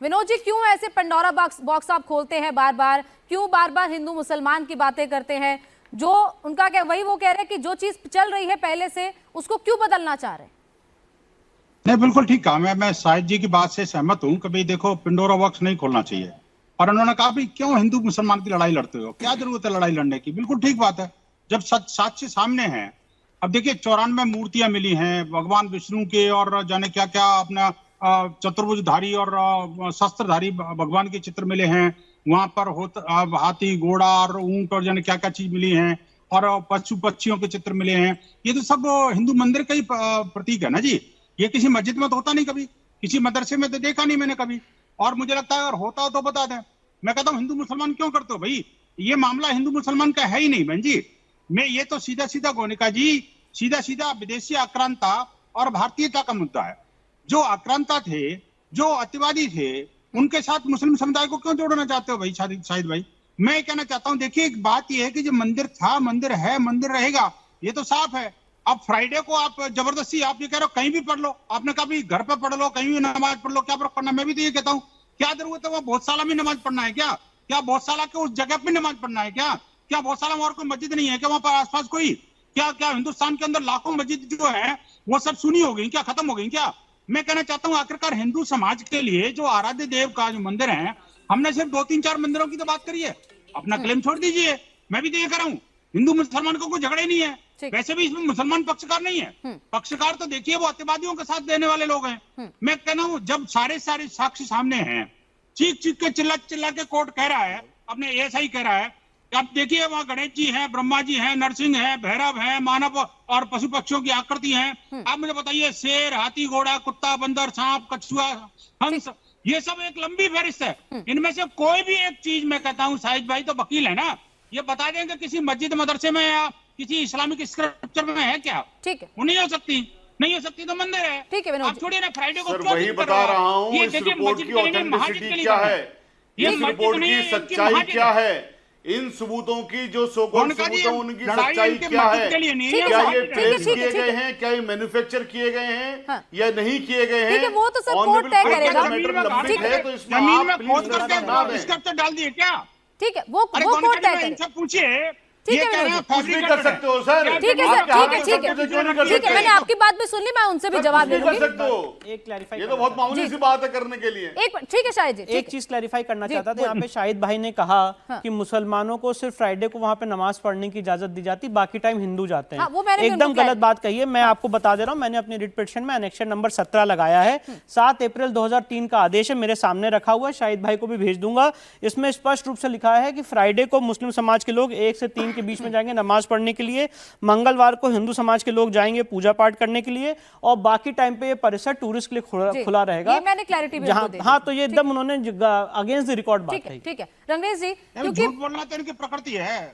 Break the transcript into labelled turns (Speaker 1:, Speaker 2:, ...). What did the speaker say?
Speaker 1: विनोद जी, क्यों ऐसे Pandora box आप खोलते हैं बार बार? क्यों बार बार हिंदू मुसलमान की बातें करते हैं? जो उनका क्या, वही वो कह रहे हैं कि जो चीज चल रही है पहले से, उसको क्यों बदलना चाह रहे हैं?
Speaker 2: नहीं, बिल्कुल ठीक कहा। मैं शाहिद जी की बात से सहमत हूं कि भाई देखो, पिंडोरा बॉक्स नहीं खोलना चाहिए। और उन्होंने कहा भाई क्यों हिंदू मुसलमान की लड़ाई लड़ते हो, क्या जरूरत है लड़ाई लड़ने की। बिल्कुल ठीक बात है, जब साक्ष्य सामने है। अब देखिए 94 मूर्तियां मिली हैं भगवान विष्णु के, और जाने क्या क्या अपना चतुर्भुजधारी और शस्त्रधारी भगवान के चित्र मिले हैं। वहां पर हाथी घोड़ा और ऊंट और जाने क्या क्या चीज मिली है, और पशु पक्षियों के चित्र मिले हैं। ये तो सब हिंदू मंदिर का ही प्रतीक है ना जी। ये किसी मस्जिद में तो होता नहीं, कभी किसी मदरसे में तो देखा नहीं मैंने कभी। और मुझे लगता है अगर होता हो तो बता दें। मैं कहता हूँ हिंदू मुसलमान क्यों करते हो भाई, ये मामला हिंदू मुसलमान का है ही नहीं बहन जी। मैं ये तो सीधा सीधा गोनिका जी, सीधा सीधा विदेशी आक्रांता और भारतीयता का मुद्दा है। जो आक्रांता थे, जो अतिवादी थे, उनके साथ मुस्लिम समुदाय को क्यों जोड़ना चाहते हो भाई शाहिद भाई? मैं कहना चाहता हूँ, देखिए एक बात यह है कि जो मंदिर था, मंदिर है, मंदिर रहेगा, ये तो साफ है। अब फ्राइडे को आप जबरदस्ती आप ये कह रहे हो कहीं भी पढ़ लो, आपने कहा भी घर पे पढ़ लो, कहीं भी नमाज पढ़ लो, क्या फर्क पड़ना। मैं भी तो ये कहता हूँ, क्या जरूरत है वहाँ बहुतसाला में नमाज पढ़ना है क्या? क्या बहुतसाला के उस जगह पे नमाज पढ़ना है क्या? क्या बहुतसाला में और कोई मस्जिद नहीं है क्या वहां पर आसपास कोई? क्या क्या हिंदुस्तान के अंदर लाखों मस्जिद जो है वो सब सुनी हो गई क्या, खत्म हो गई क्या? मैं कहना चाहता हूँ आखिरकार हिंदू समाज के लिए जो आराध्य देव का जो मंदिर है, हमने सिर्फ 2-3-4 मंदिरों की तो बात करी है। अपना क्लेम छोड़ दीजिए। मैं भी तो ये कर रहा हूँ, हिंदू मुसलमान को कोई झगड़ा ही नहीं है। वैसे भी इसमें मुसलमान पक्षकार नहीं है। पक्षकार तो देखिए वो अतिवादियों के साथ देने वाले लोग हैं। मैं कहना हूँ जब सारे साक्ष्य सामने हैं, चीख चीख के चिल्ला चिल्ला के कोर्ट कह रहा है, अपने एएसआई कह रहा है कि आप देखिए वहाँ गणेश जी हैं, ब्रह्मा जी हैं, नरसिंह है, भैरव है, मानव और पशु पक्षियों की आकृति हैं। आप मुझे बताइए, शेर, हाथी, घोड़ा, कुत्ता, बंदर, सांप, कछुआ, हंस, ये सब एक लंबी फहरिस्त है। इनमें से कोई भी एक चीज मैं कहता हूँ, शाहिद भाई तो वकील है ना, ये बता देंगे किसी मस्जिद मदरसे में या किसी इस्लामिक स्क्रिप्चर में है क्या?
Speaker 1: ठीक है,
Speaker 2: वो नहीं हो सकती, नहीं हो सकती तो मंदिर है।
Speaker 1: ठीक है विनोद
Speaker 2: आप छोड़िए ना फ्राइडे को।
Speaker 3: सर वही बता रहा हूँ, इस रिपोर्ट की ऑथेंटिसिटी क्या है, इस रिपोर्ट की सच्चाई क्या है, इन सबूतों की जो सोकॉल्ड सबूत हैं उनकी सच्चाई क्या है? क्या ये प्लेस किए गए हैं, क्या ये मैन्युफैक्चर किए गए हैं या नहीं किए गए हैं?
Speaker 1: वो तो सर कोर्ट तय करेगा।
Speaker 3: तो इसमें आप प्लीज
Speaker 2: स्क्रिप्चर डाल दिए क्या?
Speaker 1: ठीक है, वो कोर्ट तय करेगा।
Speaker 2: इनसे पूछिए।
Speaker 1: ठीक
Speaker 2: ये
Speaker 1: है
Speaker 2: कह रहे हैं
Speaker 3: कुछ भी कर सकते हो सर।
Speaker 1: ठीक है सर, ठीक है, ठीक है, ठीक है, मैंने आपकी बात भी सुन ली, मैं उनसे भी जवाब दे दूंगी।
Speaker 4: एक क्लैरिफाई,
Speaker 3: ये तो बहुत मामूली सी बात है करने के लिए।
Speaker 1: एक ठीक है शाहिद जी,
Speaker 4: एक चीज क्लैरिफाई करना चाहता था। यहाँ पे शाहिद भाई ने कहा कि मुसलमानों को सिर्फ फ्राइडे को वहां पे नमाज पढ़ने की इजाजत दी जाती, बाकी टाइम हिंदू जाते हैं। एकदम गलत बात कही है। मैं आपको बता दे रहा हूँ, मैंने अपनी रिट पिटीशन में एनेक्शन नंबर 17 लगाया है। 7 अप्रैल 2003 का आदेश है, मेरे सामने रखा हुआ है, शाहिद भाई को भी भेज दूंगा। इसमें स्पष्ट रूप से लिखा है कि फ्राइडे को मुस्लिम समाज के लोग 1 से 3 के बीच में जाएंगे नमाज पढ़ने के लिए, मंगलवार को हिंदू समाज के लोग जाएंगे पूजा पाठ करने के लिए, और बाकी टाइम पे ये परिसर टूरिस्ट के लिए खुला रहेगा।
Speaker 1: ये मैंने क्लैरिटी भी दे दी।
Speaker 4: हाँ, तो ये एकदम उन्होंने अगेंस्ट द रिकॉर्ड बात कही।
Speaker 1: ठीक है रंगरेज जी,
Speaker 2: क्योंकि झूठ बोलना तो इनकी प्रकृति है।